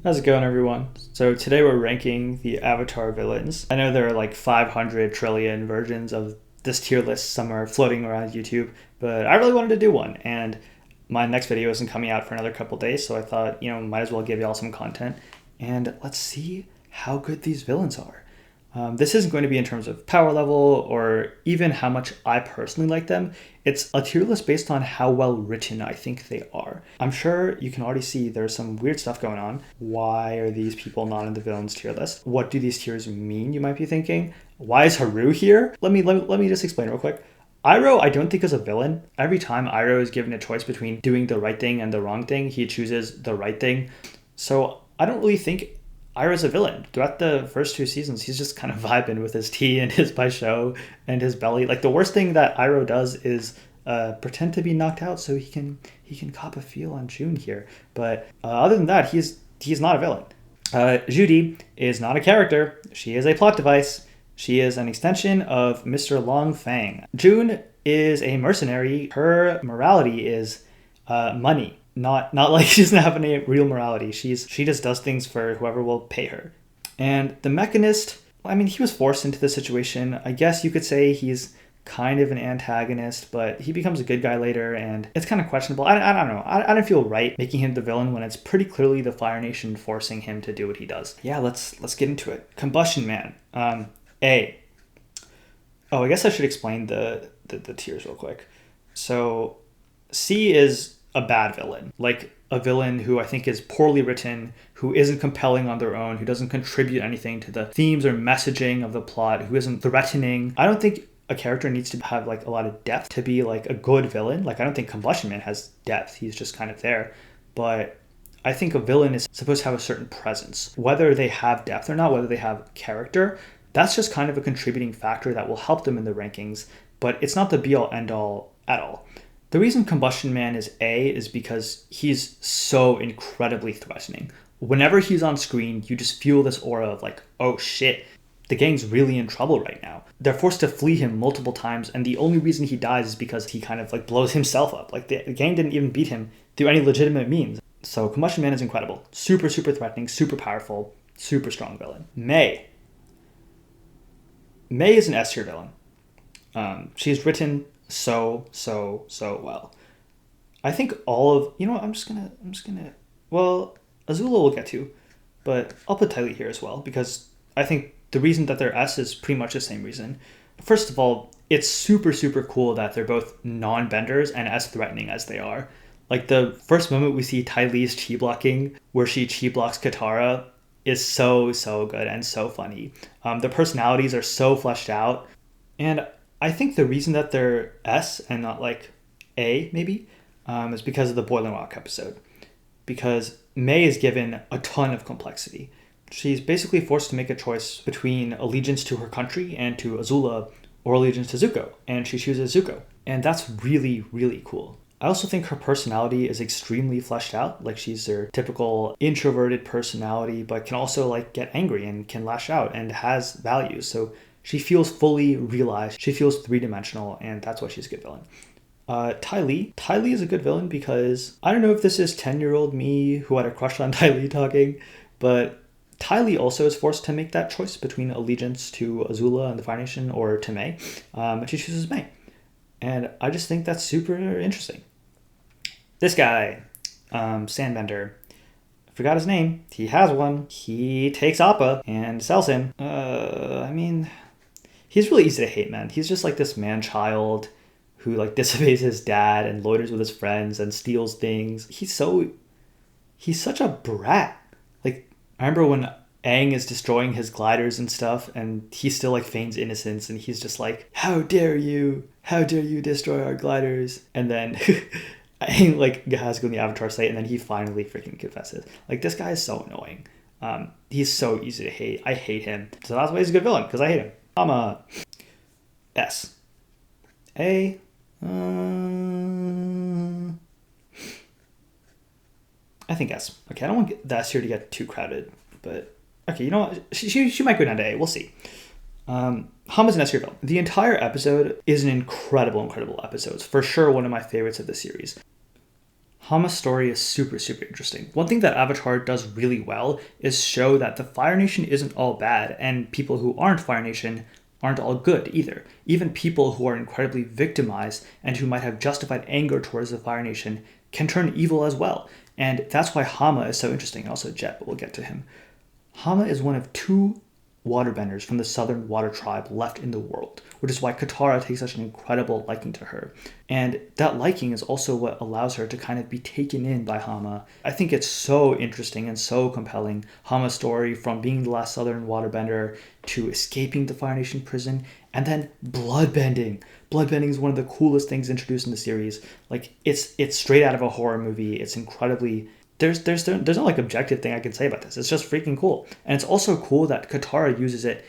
How's it going, everyone? So today we're ranking the Avatar villains. I know there are like 500 trillion versions of this tier list somewhere floating around YouTube, but I really wanted to do one, and my next video isn't coming out for another couple days, so I thought, might as well give y'all some content, and let's see how good these villains are. This isn't going to be in terms of power level or even how much I personally like them. It's a tier list based on how well written I think they are. I'm sure you can already see there's some weird stuff going on. Why are these people not in the villains tier list? What do these tiers mean, you might be thinking? Why is Haru here? Let me just explain real quick. Iroh, I don't think is a villain. Every time Iroh is given a choice between doing the right thing and the wrong thing, he chooses the right thing. So I don't really think Iroh's a villain. Throughout the first two seasons, he's just kind of vibing with his tea and his baisho and his belly. Like, the worst thing that Iroh does is pretend to be knocked out so he can cop a feel on June here. But other than that, he's not a villain. Judy is not a character. She is a plot device. She is an extension of Mr. Longfang. June is a mercenary. Her morality is money. Not like she doesn't have any real morality. She just does things for whoever will pay her. And the Mechanist, I mean, he was forced into the situation. I guess you could say he's kind of an antagonist, but he becomes a good guy later, and it's kind of questionable. I don't know. I don't feel right making him the villain when it's pretty clearly the Fire Nation forcing him to do what he does. Yeah, let's get into it. Combustion Man. A. Oh, I guess I should explain the tiers real quick. So C is a bad villain, like a villain who I think is poorly written, who isn't compelling on their own, who doesn't contribute anything to the themes or messaging of the plot, who isn't threatening. I don't think a character needs to have like a lot of depth to be like a good villain. Like, I don't think Combustion Man has depth. He's just kind of there. But I think a villain is supposed to have a certain presence. Whether they have depth or not, whether they have character, that's just kind of a contributing factor that will help them in the rankings, but it's not the be-all end-all at all. The reason Combustion Man is A is because he's so incredibly threatening. Whenever he's on screen, you just feel this aura of like, oh shit, the gang's really in trouble right now. They're forced to flee him multiple times, and the only reason he dies is because he kind of like blows himself up. Like, the gang didn't even beat him through any legitimate means. So Combustion Man is incredible. Super, super threatening, super powerful, super strong villain. May is an S tier villain. She's written so well. I think all of, I'm just gonna well, Azula we'll get to, but I'll put Ty Lee here as well, because I think the reason that they're S is pretty much the same reason. First of all, it's super cool that they're both non-benders and as threatening as they are. Like, the first moment we see Ty Lee's chi blocking, where she chi blocks Katara, is so good and so funny. Their personalities are so fleshed out, and I think the reason that they're S and not like A, maybe, is because of the Boiling Rock episode. Because May is given a ton of complexity. She's basically forced to make a choice between allegiance to her country and to Azula, or allegiance to Zuko, and she chooses Zuko. And that's really cool. I also think her personality is extremely fleshed out. Like, she's her typical introverted personality, but can also like get angry and can lash out and has values. So she feels fully realized. She feels three-dimensional, and that's why she's a good villain. Ty Lee is a good villain because I don't know if this is 10-year-old me who had a crush on Ty Lee talking, but Ty Lee also is forced to make that choice between allegiance to Azula and the Fire Nation or to Mai, and she chooses Mai. And I just think that's super interesting. This guy, Sandbender, forgot his name. He has one. He takes Appa and sells him. I mean, he's really easy to hate, man. He's just like this man-child who like disobeys his dad and loiters with his friends and steals things. He's such a brat. Like, I remember when Aang is destroying his gliders and stuff, and he still like feigns innocence, and he's just like, how dare you destroy our gliders? And then Aang like has to go on the Avatar site, and then he finally freaking confesses. Like, this guy is so annoying. He's so easy to hate. I hate him. So that's why he's a good villain, because I hate him. I'm a S. A. I think S. Okay, I don't want the S here to get too crowded, but okay, you know what? She might go down to A. We'll see. Hum is an S tier villain. The entire episode is an incredible episode. It's for sure one of my favorites of the series. Hama's story is super, super interesting. One thing that Avatar does really well is show that the Fire Nation isn't all bad, and people who aren't Fire Nation aren't all good either. Even people who are incredibly victimized and who might have justified anger towards the Fire Nation can turn evil as well. And that's why Hama is so interesting. Also Jet, but we'll get to him. Hama is one of 2 waterbenders from the Southern Water Tribe left in the world, which is why Katara takes such an incredible liking to her. And that liking is also what allows her to kind of be taken in by Hama. I think it's so interesting and so compelling, Hama's story from being the last Southern waterbender to escaping the Fire Nation prison, and then bloodbending. Bloodbending is one of the coolest things introduced in the series. Like, it's straight out of a horror movie. It's incredibly... There's no like objective thing I can say about this. It's just freaking cool. And it's also cool that Katara uses it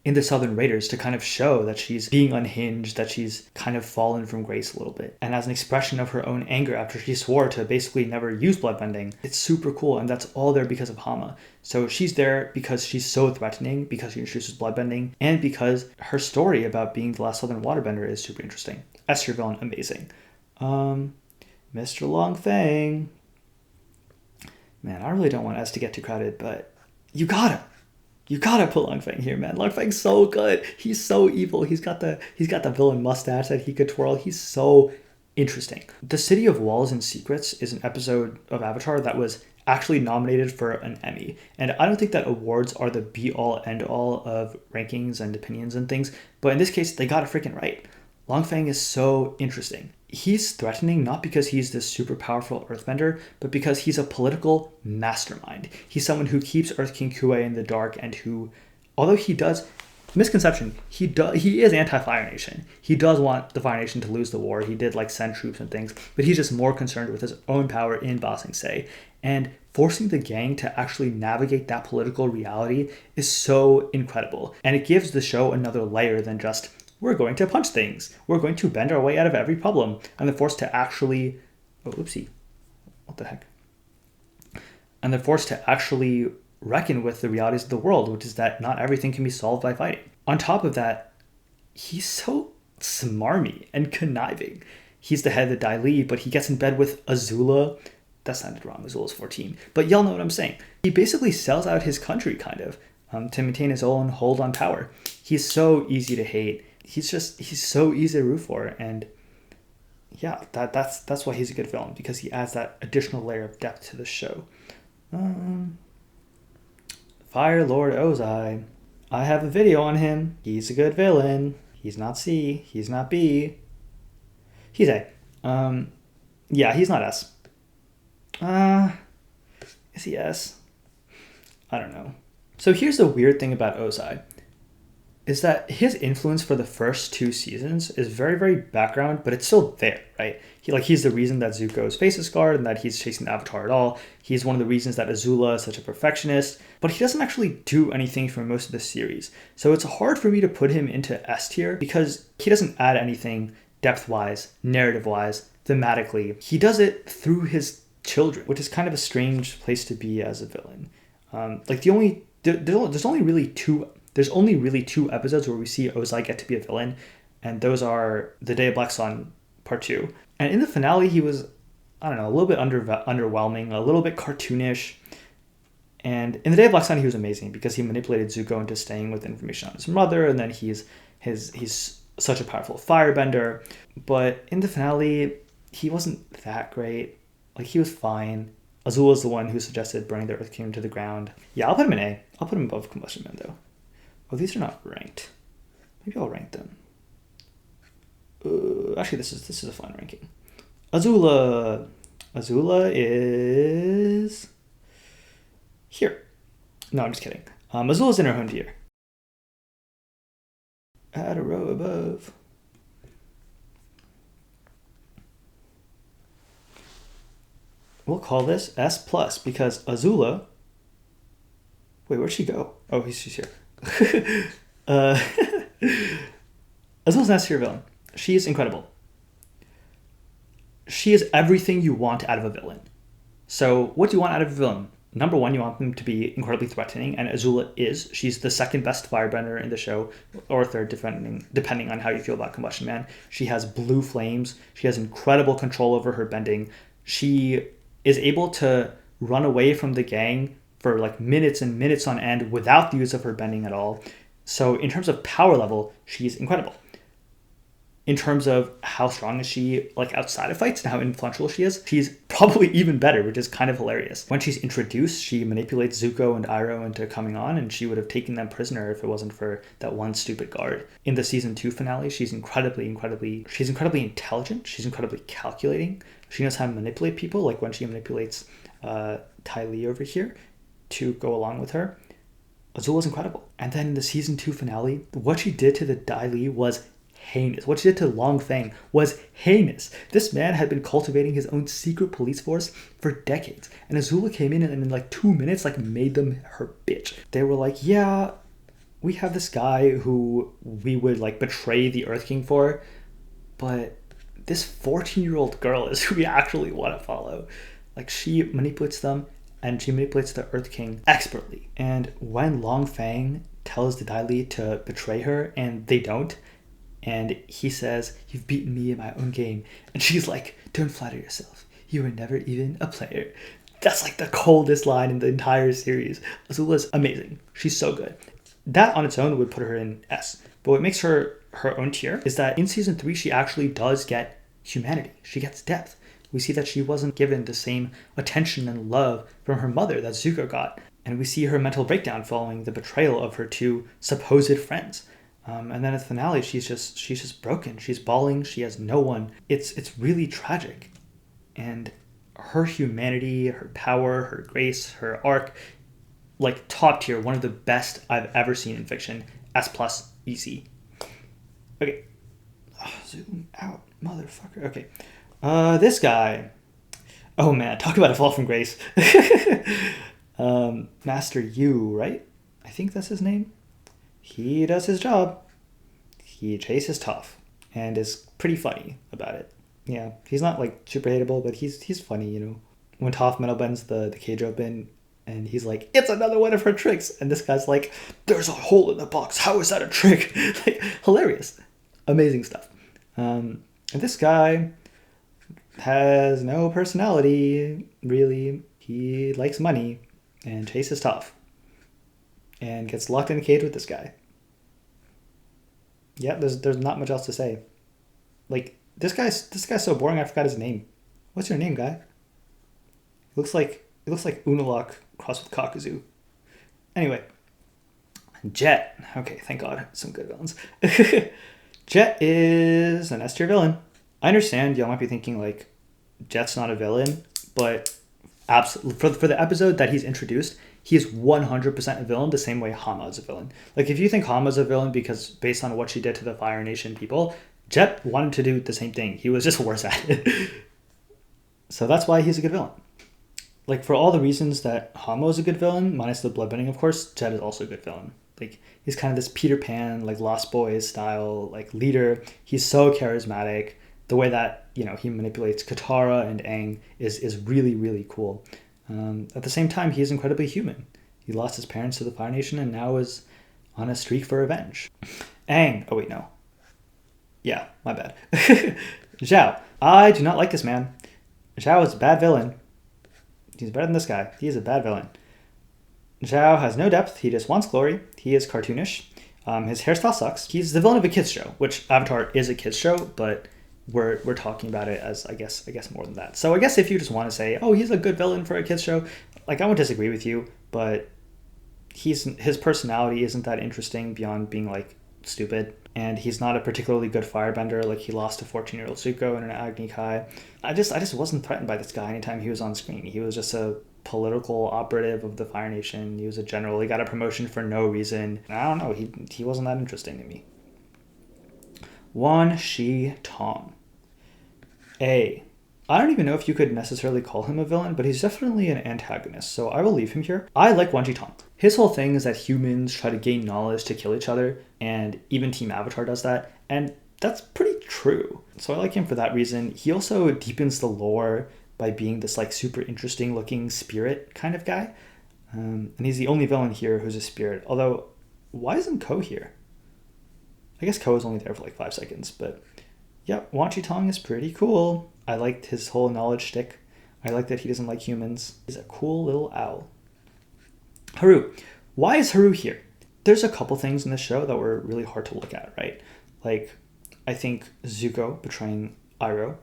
in the Southern Raiders to kind of show that she's being unhinged, that she's kind of fallen from grace a little bit. And as an expression of her own anger after she swore to basically never use bloodbending, it's super cool. And that's all there because of Hama. So she's there because she's so threatening, because she introduces bloodbending, and because her story about being the last Southern waterbender is super interesting. S tier villain, amazing. Mr. Longfang. Man, I really don't want S to get too crowded, but you gotta put Longfang here, man. Longfang's so good. He's so evil. He's got the villain mustache that he could twirl. He's so interesting. The City of Walls and Secrets is an episode of Avatar that was actually nominated for an Emmy. And I don't think that awards are the be-all, end-all of rankings and opinions and things, but in this case, they got it freaking right. Longfang is so interesting. He's threatening not because he's this super powerful earthbender, but because he's a political mastermind. He's someone who keeps Earth King Kuei in the dark, and who, although he does, misconception, he is anti-Fire Nation. He does want the Fire Nation to lose the war. He did like send troops and things, but he's just more concerned with his own power in Ba Sing Se. And forcing the gang to actually navigate that political reality is so incredible. And it gives the show another layer than just, we're going to punch things. We're going to bend our way out of every problem. And they're forced to actually... Oh, oopsie. What the heck? And they're forced to actually reckon with the realities of the world, which is that not everything can be solved by fighting. On top of that, he's so smarmy and conniving. He's the head of Ty Lee, but he gets in bed with Azula. That sounded wrong. Azula's 14. But y'all know what I'm saying. He basically sells out his country, kind of, to maintain his own hold on power. He's so easy to hate. He's so easy to root for, and yeah, that's why he's a good villain, because he adds that additional layer of depth to the show. Fire Lord Osai. I have a video on him. He's a good villain. He's not C. He's not B. He's A. Yeah, he's not S. Is he S? I don't know. So here's the weird thing about Osai, is that his influence for the first 2 seasons is very, very background, but it's still there, right? He's the reason that Zuko's face is scarred and that he's chasing the Avatar at all. He's one of the reasons that Azula is such a perfectionist, but he doesn't actually do anything for most of the series. So it's hard for me to put him into S tier because he doesn't add anything depth-wise, narrative-wise, thematically. He does it through his children, which is kind of a strange place to be as a villain. There's only really two episodes where we see Osai get to be a villain, and those are The Day of Black Sun Part 2. And in the finale, he was, I don't know, a little bit underwhelming, a little bit cartoonish. And in The Day of Black Sun, he was amazing because he manipulated Zuko into staying with information on his mother, and then he's such a powerful firebender. But in the finale, he wasn't that great. Like, he was fine. Azula's the one who suggested burning the Earth Kingdom to the ground. Yeah, I'll put him in A. I'll put him above Combustion Man, though. Oh, these are not ranked. Maybe I'll rank them. Actually, this is a fun ranking. Azula is here. No, I'm just kidding. Azula's in her own tier. Add a row above. We'll call this S plus because Azula. Wait, where'd she go? Oh, she's here. Azula's an S tier villain. She is incredible. She is everything you want out of a villain. So what do you want out of a villain? Number one, you want them to be incredibly threatening, and Azula is. She's the second best firebender in the show, or third, depending on how you feel about Combustion Man. She has blue flames. She has incredible control over her bending. She is able to run away from the gang for like minutes and minutes on end without the use of her bending at all. So in terms of power level, she's incredible. In terms of how strong is she like outside of fights and how influential she is, she's probably even better, which is kind of hilarious. When she's introduced, she manipulates Zuko and Iroh into coming on, and she would have taken them prisoner if it wasn't for that one stupid guard. In the season 2 finale, she's incredibly intelligent. She's incredibly calculating. She knows how to manipulate people, like when she manipulates Ty Lee over here to go along with her. Azula's incredible. And then in the season 2 finale, what she did to the Ty Lee was heinous. What she did to Longfang was heinous. This man had been cultivating his own secret police force for decades, and Azula came in and in like 2 minutes like made them her bitch. They were like, yeah, we have this guy who we would like betray the Earth King for, but this 14-year-old girl is who we actually want to follow. Like, she manipulates them, and she manipulates the Earth King expertly. And when Longfang tells the Ty Lee to betray her and they don't, and he says, "You've beaten me in my own game," and she's like, "Don't flatter yourself. You were never even a player." That's like the coldest line in the entire series. Azula's amazing. She's so good. That on its own would put her in S. But what makes her her own tier is that in season 3, she actually does get humanity. She gets depth. We see that she wasn't given the same attention and love from her mother that Zuko got. And we see her mental breakdown following the betrayal of her 2 supposed friends. And then at the finale, she's just broken. She's bawling. She has no one. It's really tragic. And her humanity, her power, her grace, her arc, like top tier, one of the best I've ever seen in fiction. S+, easy. Okay. Oh, zoom out, motherfucker. Okay. This guy. Oh man, talk about a fall from grace. Master Yu, right? I think that's his name. He does his job. He chases Toph and is pretty funny about it. Yeah, he's not like super hateable, but he's funny, you know. When Toph metal bends the cage open and he's like, "It's another one of her tricks," and this guy's like, "There's a hole in the box. How is that a trick?" Like, hilarious. Amazing stuff. And this guy has no personality, really. He likes money and chases Toph and gets locked in a cage with this guy. Yeah, there's not much else to say. Like, this guy's so boring I forgot his name. What's your name, guy? It looks like Unalak crossed with Kakuzu. Anyway, Jet. Okay, thank God, some good villains. Jet is an S tier villain. I understand y'all might be thinking like Jet's not a villain, but absolutely for the episode that he's introduced, he is 100% a villain the same way Hama is a villain. Like, if you think Hama's a villain because based on what she did to the Fire Nation people, Jet wanted to do the same thing. He was just worse at it. So that's why he's a good villain. Like, for all the reasons that Hama is a good villain, minus the bloodbending, of course, Jet is also a good villain. Like, he's kind of this Peter Pan, like Lost Boys style, like leader. He's so charismatic. The way that, you know, he manipulates Katara and Aang is really, really cool. At the same time, he is incredibly human. He lost his parents to the Fire Nation and now is on a streak for revenge. Aang. Oh, wait, no. Yeah, my bad. Zhao. I do not like this man. Zhao is a bad villain. He's better than this guy. He is a bad villain. Zhao has no depth. He just wants glory. He is cartoonish. His hairstyle sucks. He's the villain of a kids show, which Avatar is a kids show, but we're talking about it as I guess more than that. So I guess if you just want to say, oh, he's a good villain for a kids show, like, I won't disagree with you, but his personality isn't that interesting beyond being like stupid, and he's not a particularly good firebender. Like, he lost to 14-year-old Zuko in an Agni Kai. I just wasn't threatened by this guy anytime he was on screen. He was just a political operative of the Fire Nation. He was a general. He got a promotion for no reason. I don't know. He wasn't that interesting to me. Xingtong. I don't even know if you could necessarily call him a villain, but he's definitely an antagonist, so I will leave him here. I like Xingtong. His whole thing is that humans try to gain knowledge to kill each other, and even Team Avatar does that, and that's pretty true. So I like him for that reason. He also deepens the lore by being this like super interesting looking spirit kind of guy. And he's the only villain here who's a spirit. Although, why isn't Ko here? I guess Ko is only there for like 5 seconds, but yeah, Xingtong is pretty cool. I liked his whole knowledge shtick. I like that he doesn't like humans. He's a cool little owl. Haru. Why is Haru here? There's a couple things in the show that were really hard to look at, right? Like, I think Zuko betraying Iroh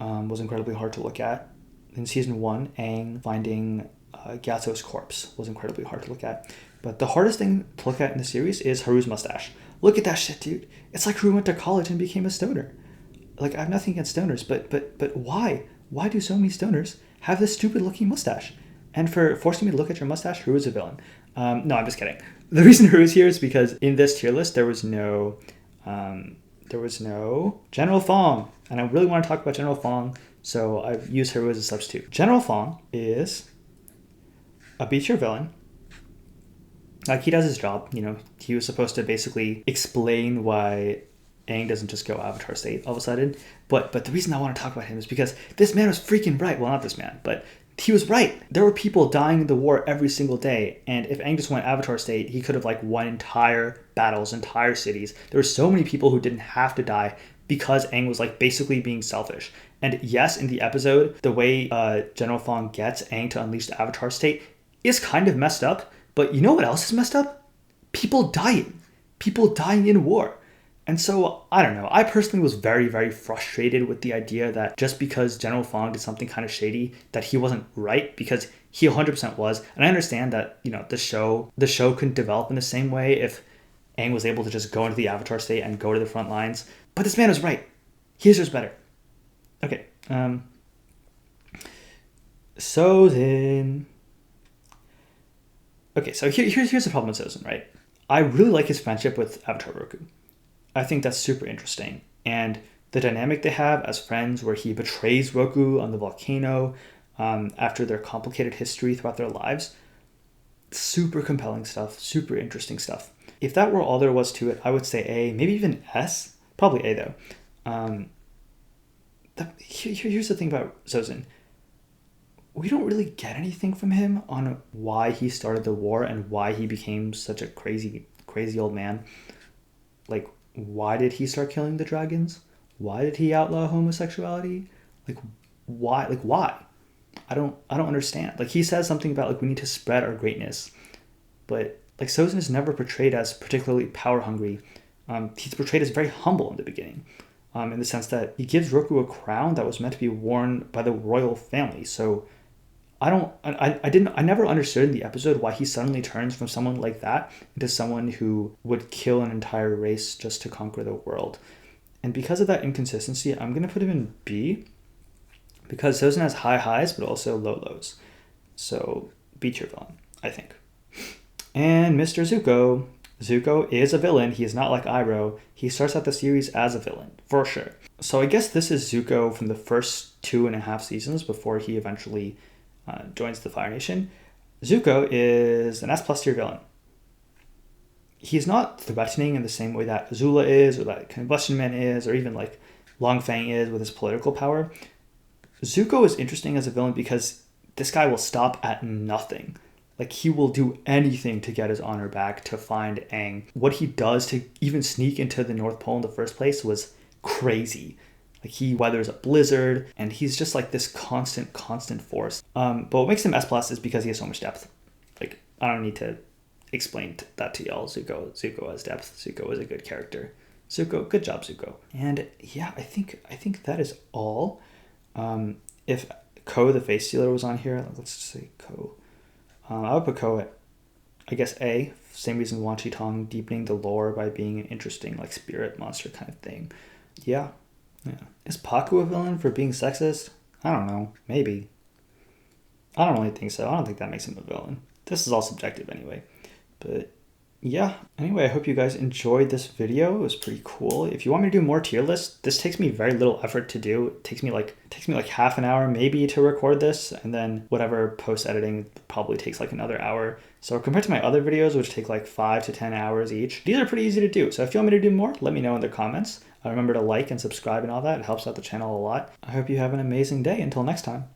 was incredibly hard to look at. In season 1, Aang finding Gyatso's corpse was incredibly hard to look at. But the hardest thing to look at in the series is Haru's mustache. Look at that shit, dude. It's like Haru went to college and became a stoner. Like, I have nothing against stoners, but why? Why do so many stoners have this stupid looking mustache? And for forcing me to look at your mustache, Haru is a villain. No, I'm just kidding. The reason Haru is here is because in this tier list, there was no General Thong. And I really want to talk about General Thong, so I've used Haru as a substitute. General Thong is a B-tier villain. Like, he does his job. You know, he was supposed to basically explain why Aang doesn't just go Avatar state all of a sudden. But the reason I want to talk about him is because this man was freaking right. Well, not this man, but he was right. There were people dying in the war every single day. And if Aang just went Avatar state, he could have like won entire battles, entire cities. There were so many people who didn't have to die because Aang was like basically being selfish. And yes, in the episode, the way General Thong gets Aang to unleash the Avatar state is kind of messed up. But you know what else is messed up? People dying. People dying in war. And so, I don't know. I personally was very, very frustrated with the idea that just because General Thong did something kind of shady, that he wasn't right, because he 100% was. And I understand that, you know, the show couldn't develop in the same way if Aang was able to just go into the Avatar state and go to the front lines. But this man was right. He's just better. Okay. Sozin. Okay, so here's the problem with Sozin, right? I really like his friendship with Avatar Roku. I think that's super interesting. And the dynamic they have as friends, where he betrays Roku on the volcano after their complicated history throughout their lives, super compelling stuff, super interesting stuff. If that were all there was to it, I would say A, maybe even S. Probably A, though. Here's the thing about Sozin. We don't really get anything from him on why he started the war and why he became such a crazy old man. Like, why did he start killing the dragons? Why did he outlaw homosexuality? Like, why? I don't understand. Like, he says something about, like, we need to spread our greatness. But, like, Sozin is never portrayed as particularly power hungry. He's portrayed as very humble in the beginning. In the sense that he gives Roku a crown that was meant to be worn by the royal family. So I never understood in the episode why he suddenly turns from someone like that into someone who would kill an entire race just to conquer the world. And because of that inconsistency, I'm going to put him in B, because Sozin has high highs but also low lows. So B tier villain, I think. And Mr. Zuko. Zuko is a villain. He is not like Iroh. He starts out the series as a villain, for sure. So I guess this is Zuko from the first 2.5 seasons before he eventually joins the Fire Nation. Zuko is an S+ tier villain. He's not threatening in the same way that Azula is, or that Combustion Man is, or even like Longfang is with his political power. Zuko is interesting as a villain because this guy will stop at nothing. Like, he will do anything to get his honor back, to find Aang. What he does to even sneak into the North Pole in the first place was crazy. Like, he weathers a blizzard, and he's just like this constant force. But what makes him S+ is because he has so much depth. Like, I don't need to explain that to y'all. Zuko has depth. Zuko is a good character. Zuko, good job, Zuko. And yeah, I think that is all. If Ko the Face Stealer was on here, let's just say Ko. I would put Ko at, I guess, A. Same reason Wan Shi Tong, deepening the lore by being an interesting, like, spirit monster kind of thing. Yeah. Is Paku a villain for being sexist? I don't know. Maybe. I don't really think so. I don't think that makes him a villain. This is all subjective anyway. But yeah. Anyway, I hope you guys enjoyed this video. It was pretty cool. If you want me to do more tier lists, this takes me very little effort to do. It takes me like half an hour maybe to record this, and then whatever post editing probably takes like another hour. So compared to my other videos, which take like 5 to 10 hours each, these are pretty easy to do. So if you want me to do more, let me know in the comments. Remember to like and subscribe and all that. It helps out the channel a lot. I hope you have an amazing day. Until next time.